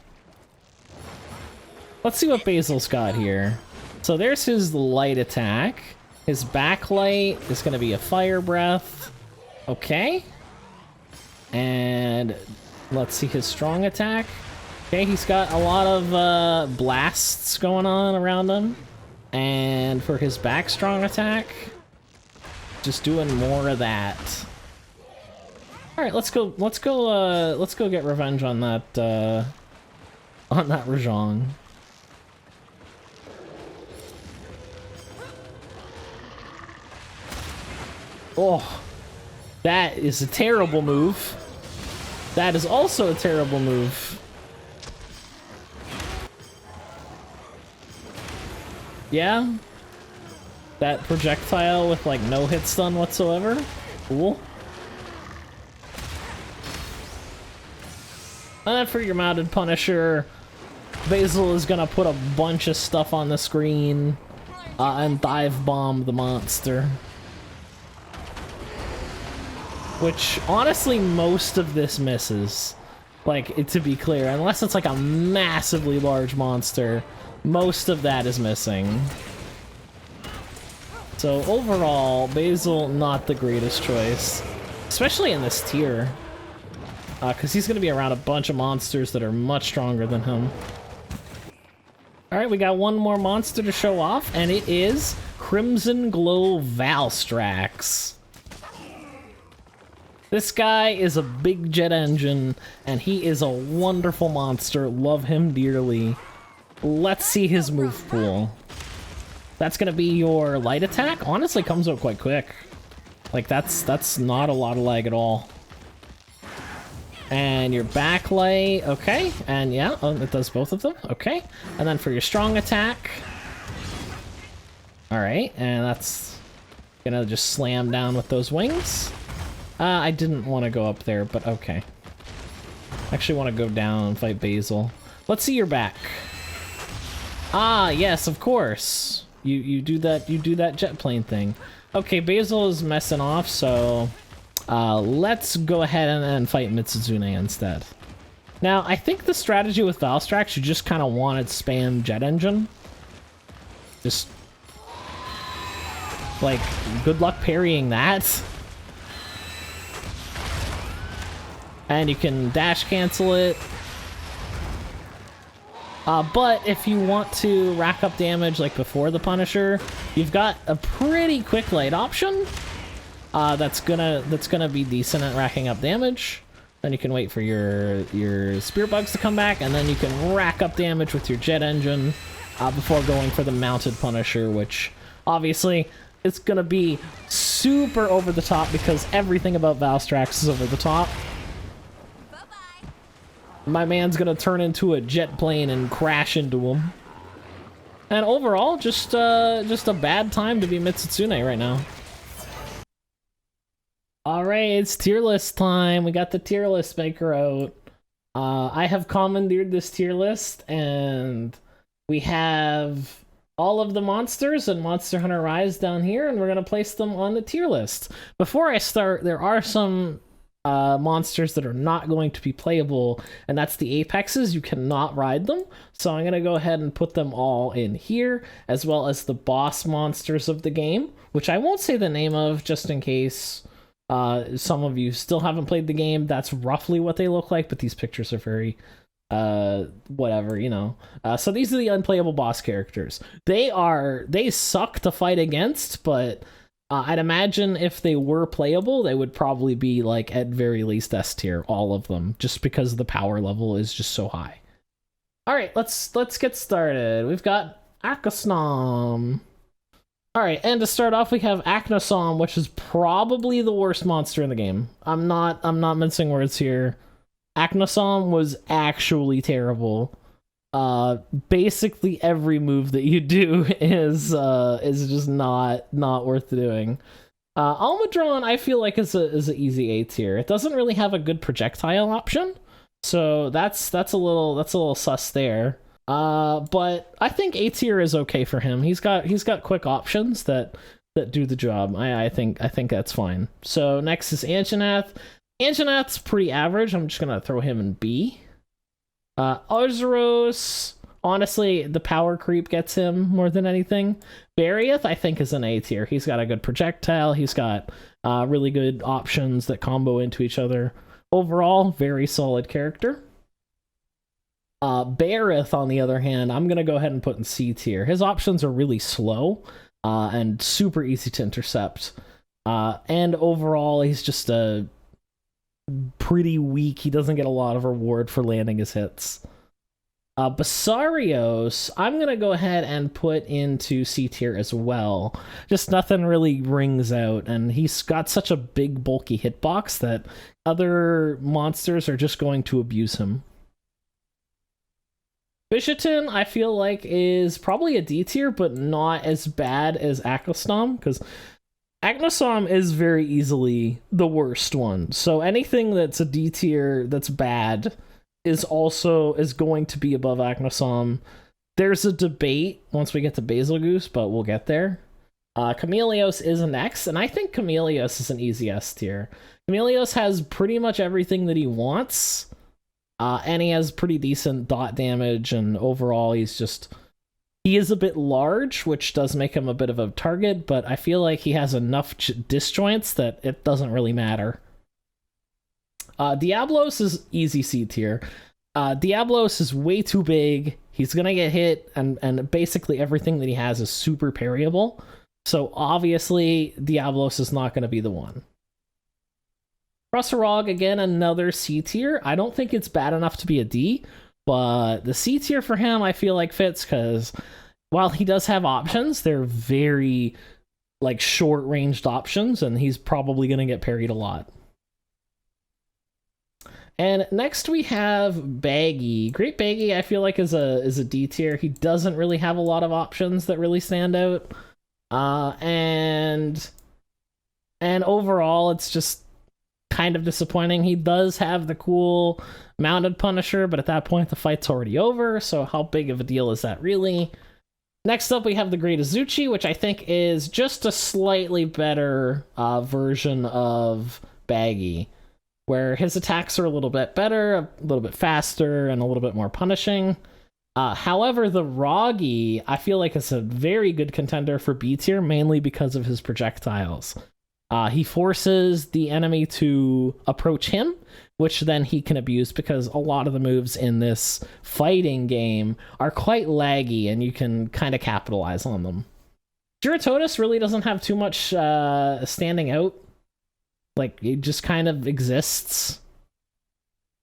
Let's see what Basil's got here. So there's his light attack. His backlight is going to be a fire breath. Okay. And let's see his strong attack. Okay, he's got a lot of blasts going on around him. And for his back strong attack, just doing more of that. All right, let's go get revenge on that Rajang. Oh, that is a terrible move. That is also a terrible move. Yeah? That projectile with like no hit stun whatsoever? Cool. And then for your mounted Punisher, Basil is gonna put a bunch of stuff on the screen and dive bomb the monster. Which, honestly, most of this misses. Like, to be clear, unless it's like a massively large monster, most of that is missing. So overall, Basil, not the greatest choice. Especially in this tier. Because he's going to be around a bunch of monsters that are much stronger than him. Alright, we got one more monster to show off, and it is Crimson Glow Valstrax. This guy is a big jet engine, and he is a wonderful monster. Love him dearly. Let's see his move pool. That's gonna be your light attack. Honestly, comes out quite quick. Like, that's not a lot of lag at all. And your backlight, okay. And yeah, it does both of them, okay. And then for your strong attack. Alright, and that's gonna just slam down with those wings. I didn't want to go up there, but okay. I actually want to go down and fight Basil. Let's see your back. Ah, yes, of course. You do that jet plane thing. Okay, Basil is messing off, so let's go ahead and fight Mitsuzune instead. Now, I think the strategy with Valstrax, you just kind of want to spam jet engine. Just like, good luck parrying that. And you can dash cancel it. But if you want to rack up damage like before the Punisher, you've got a pretty quick light option. That's gonna be decent at racking up damage. Then you can wait for your spirit bugs to come back, and then you can rack up damage with your jet engine before going for the mounted Punisher, which obviously it's gonna be super over the top because everything about Valstrax is over the top. My man's gonna turn into a jet plane and crash into him. And overall, just a bad time to be Mitsuzune right now. Alright, it's tier list time. We got the tier list maker out. I have commandeered this tier list, and we have all of the monsters and Monster Hunter Rise down here, and we're gonna place them on the tier list. Before I start, there are some monsters that are not going to be playable, and that's the apexes. You cannot ride them, so I'm gonna go ahead and put them all in here, as well as the boss monsters of the game, which I won't say the name of just in case some of you still haven't played the game. That's roughly what they look like, but these pictures are very whatever, you know. So these are the unplayable boss characters. They suck to fight against, but I'd imagine if they were playable, they would probably be, like, at very least S tier, all of them, just because the power level is just so high. Alright, let's get started. We've got Akasnom. Alright, and to start off, we have Aknosom, which is probably the worst monster in the game. I'm not mincing words here. Aknosom was actually terrible. Basically every move that you do is just not worth doing. Almudron, I feel like is a easy A tier. It doesn't really have a good projectile option, so that's a little sus there. But I think A tier is okay for him. He's got quick options that do the job. I think that's fine. So next is Anjanath. Anjanath's pretty average. I'm just gonna throw him in B. Arzuros, honestly, the power creep gets him more than anything. Barrieth, I think, is an A tier. He's got a good projectile. He's got really good options that combo into each other. Overall, very solid character. Barith, on the other hand, I'm going to go ahead and put in C tier. His options are really slow and super easy to intercept. And overall, he's just a pretty weak. He doesn't get a lot of reward for landing his hits. Basarios, I'm going to go ahead and put into C tier as well. Just nothing really rings out, and he's got such a big, bulky hitbox that other monsters are just going to abuse him. Bishatin, I feel like, is probably a D tier, but not as bad as Aknostom, because Aknostom is very easily the worst one. So anything that's a D tier that's bad is going to be above Aknostom. There's a debate once we get to Basilgoose, but we'll get there. Chameleos is an X, and I think Chameleos is an easy S tier. Chameleos has pretty much everything that he wants, and he has pretty decent dot damage, and overall he is a bit large, which does make him a bit of a target, but I feel like he has enough disjoints that it doesn't really matter. Diablos is easy C tier. Diablos is way too big. He's gonna get hit, and basically everything that he has is super parryable. So obviously, Diablos is not gonna be the one. Procerog, again, another C tier. I don't think it's bad enough to be a D, but the C tier for him, I feel like fits, because while he does have options, they're very short-ranged options, and he's probably gonna get parried a lot. And next we have Baggy. Great Baggy, I feel like, is a D tier. He doesn't really have a lot of options that really stand out. And overall, it's just kind of disappointing. He does have the cool mounted Punisher, but at that point the fight's already over, so how big of a deal is that really? Next up we have the Great Azuchi, which I think is just a slightly better version of Baggy, where his attacks are a little bit better, a little bit faster, and a little bit more punishing. However, the Roggy, I feel like, is a very good contender for B tier, mainly because of his projectiles. He forces the enemy to approach him, which then he can abuse, because a lot of the moves in this fighting game are quite laggy, and you can kind of capitalize on them. Giratotus really doesn't have too much standing out. It just kind of exists.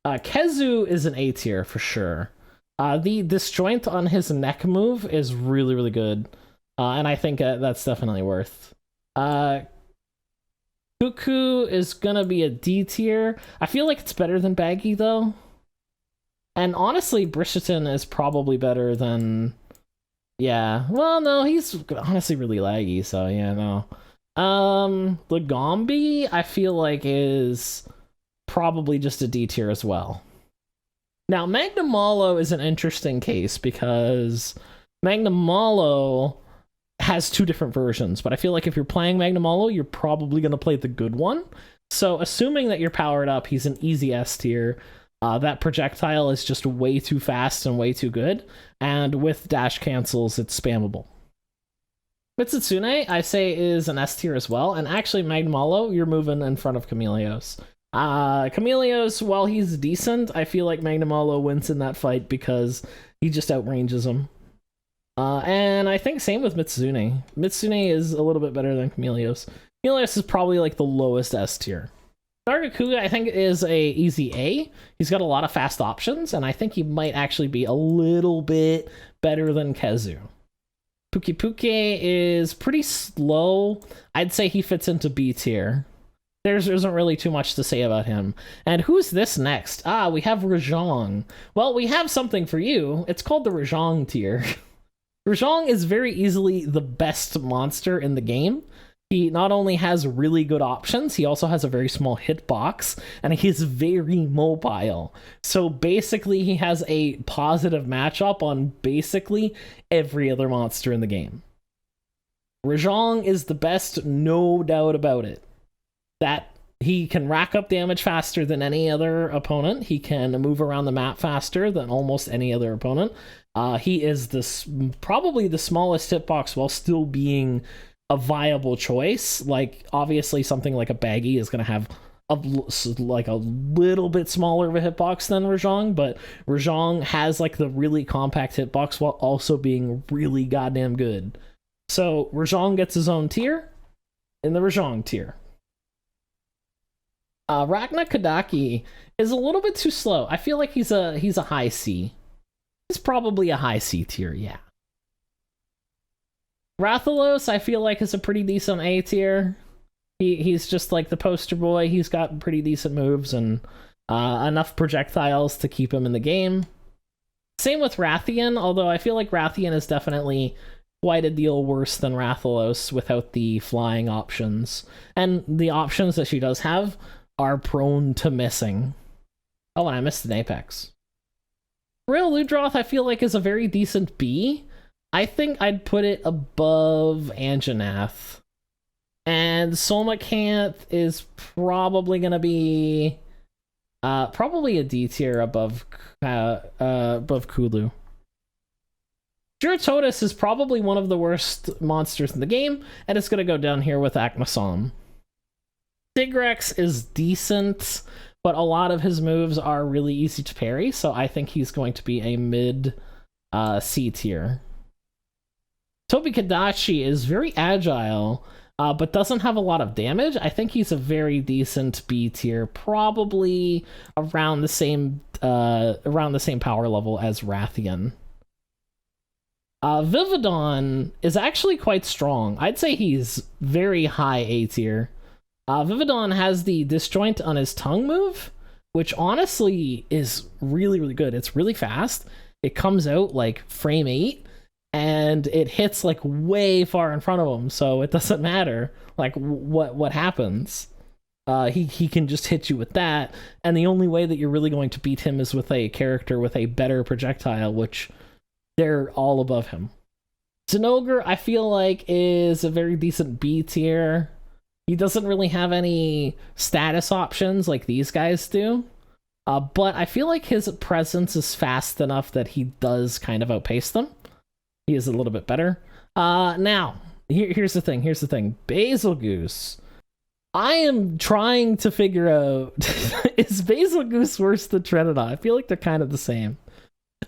Kezu is an A tier for sure. The disjoint on his neck move is really, really good. And I think that's definitely worth. Cuckoo is gonna be a D tier. I feel like it's better than Baggy, though. And honestly, Brisheton is probably better than... Yeah. Well, no, he's honestly really laggy, so yeah, no. Lagombi, I feel like, is probably just a D tier as well. Now, Magnamalo is an interesting case, because Magnamalo has two different versions, but I feel like if you're playing Magnamalo, you're probably going to play the good one. So assuming that you're powered up, he's an easy S tier. That projectile is just way too fast and way too good, and with dash cancels, it's spammable. Mitsutsume, I say, is an S tier as well, and actually, Magnamalo, you're moving in front of Chameleos. Chameleos, while he's decent, I feel like Magnamalo wins in that fight because he just outranges him. And I think same with Mitsune. Mitsune is a little bit better than Chameleos. Chameleos is probably the lowest S tier. Nargacuga, I think, is a easy A. He's got a lot of fast options, and I think he might actually be a little bit better than Kezu. Puke is pretty slow. I'd say he fits into B tier. There isn't really too much to say about him. And who's this next? We have Rajong. Well, we have something for you. It's called the Rajong tier. Rajong is very easily the best monster in the game. He not only has really good options, he also has a very small hitbox, and he's very mobile. So basically, he has a positive matchup on basically every other monster in the game. Rajang is the best, no doubt about it. That he can rack up damage faster than any other opponent. He can move around the map faster than almost any other opponent. He is probably the smallest hitbox while still being a viable choice. Like, obviously something like a Baggy is going to have a little bit smaller of a hitbox than Rajang, but Rajang has like the really compact hitbox while also being really goddamn good. So Rajang gets his own tier in the Rajang tier. Ragna Kadaki is a little bit too slow. I feel like he's a high C. He's probably a high C tier, yeah. Rathalos, I feel like, is a pretty decent A tier. He's just like the poster boy. He's got pretty decent moves and enough projectiles to keep him in the game. Same with Rathian, although I feel like Rathian is definitely quite a deal worse than Rathalos without the flying options. And the options that she does have are prone to missing. Oh, and I missed an Apex. Real Ludroth, I feel like, is a very decent B. I think I'd put it above Anjanath. And Solmacanth is probably going to be probably a D tier above Kulu. Juratotus is probably one of the worst monsters in the game, and it's going to go down here with Akmasom. Tigrex is decent, but a lot of his moves are really easy to parry, so I think he's going to be a mid C tier. Tobi Kadachi is very agile, but doesn't have a lot of damage. I think he's a very decent B tier, probably around the same power level as Rathian. Vividon is actually quite strong. I'd say he's very high A tier. Vividon has the disjoint on his tongue move, which honestly is really, really good. It's really fast. It comes out like frame 8, and it hits like way far in front of him, so it doesn't matter like what happens. He can just hit you with that, and the only way that you're really going to beat him is with a character with a better projectile, which they're all above him. Zinogre, I feel like, is a very decent B tier. He doesn't really have any status options like these guys do, but I feel like his presence is fast enough that he does kind of outpace them. He is a little bit better. Now, here's the thing. Basil Goose. I am trying to figure out, is Basil Goose worse than Trenodon? I feel like they're kind of the same.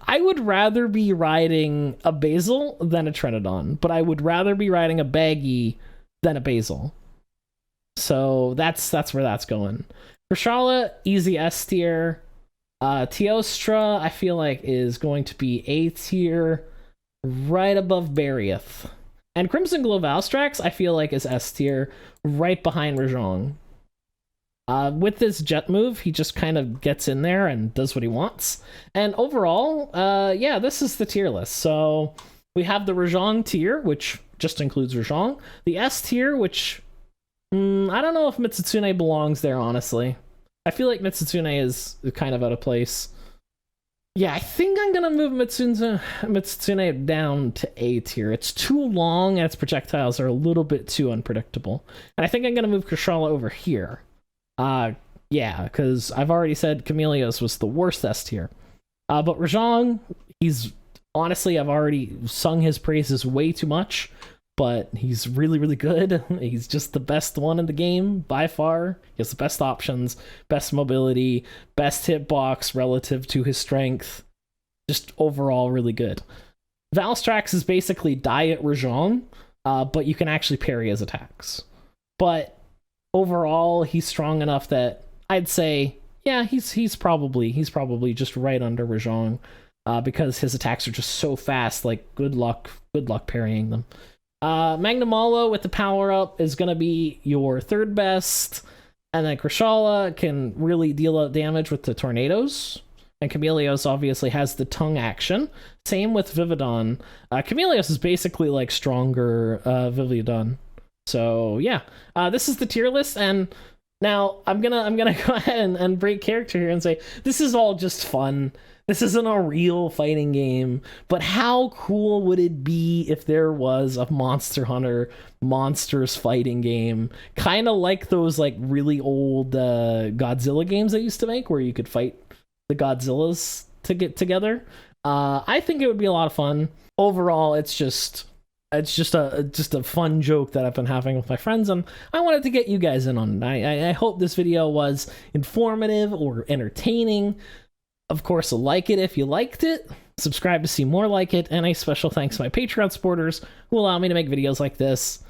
I would rather be riding a Basil than a Trenodon, but I would rather be riding a Baggy than a Basil. So that's where that's going. Rashala, easy S tier. Teostra, I feel like, is going to be A tier, right above Bariath. And Crimson Glow Valstrax, I feel like, is S tier, right behind Rajang. With this jet move, he just kind of gets in there and does what he wants. And overall, yeah, this is the tier list. So we have the Rajang tier, which just includes Rajang. The S tier, which I don't know if Mitsutsume belongs there, honestly. I feel like Mitsutsume is kind of out of place. Yeah, I think I'm gonna move Mitsutsume down to A tier. It's too long and its projectiles are a little bit too unpredictable. And I think I'm gonna move Kushala over here. Yeah, because I've already said Chameleos was the worst S tier. But Rajang, he's honestly, I've already sung his praises way too much, but he's really, really good. He's just the best one in the game by far. He has the best options, best mobility, best hitbox relative to his strength. Just overall really good. Valstrax is basically Diet Rajang, but you can actually parry his attacks. But overall, he's strong enough that I'd say, yeah, he's probably just right under Rajang, because his attacks are just so fast. Like, good luck parrying them. Magnamalo with the power up is gonna be your third best, and then Kushala can really deal out damage with the tornadoes. And Chameleos obviously has the tongue action. Same with Vividon. Chameleos is basically like stronger Vividon. So yeah, this is the tier list, and now I'm gonna go ahead and break character here and say this is all just fun. This isn't a real fighting game, but how cool would it be if there was a Monster Hunter monsters fighting game, kind of like those like really old Godzilla games they used to make, where you could fight the Godzillas to get together. I think it would be a lot of fun. Overall, it's just a fun joke that I've been having with my friends, and I wanted to get you guys in on it. I hope this video was informative or entertaining. Of course, like it if you liked it, subscribe to see more like it, and a special thanks to my Patreon supporters who allow me to make videos like this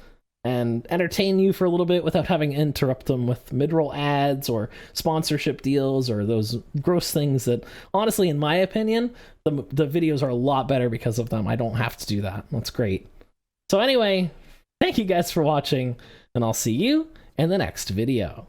and entertain you for a little bit without having to interrupt them with mid-roll ads or sponsorship deals or those gross things that, honestly, in my opinion, the videos are a lot better because of them. I don't have to do that. That's great. So anyway, thank you guys for watching, and I'll see you in the next video.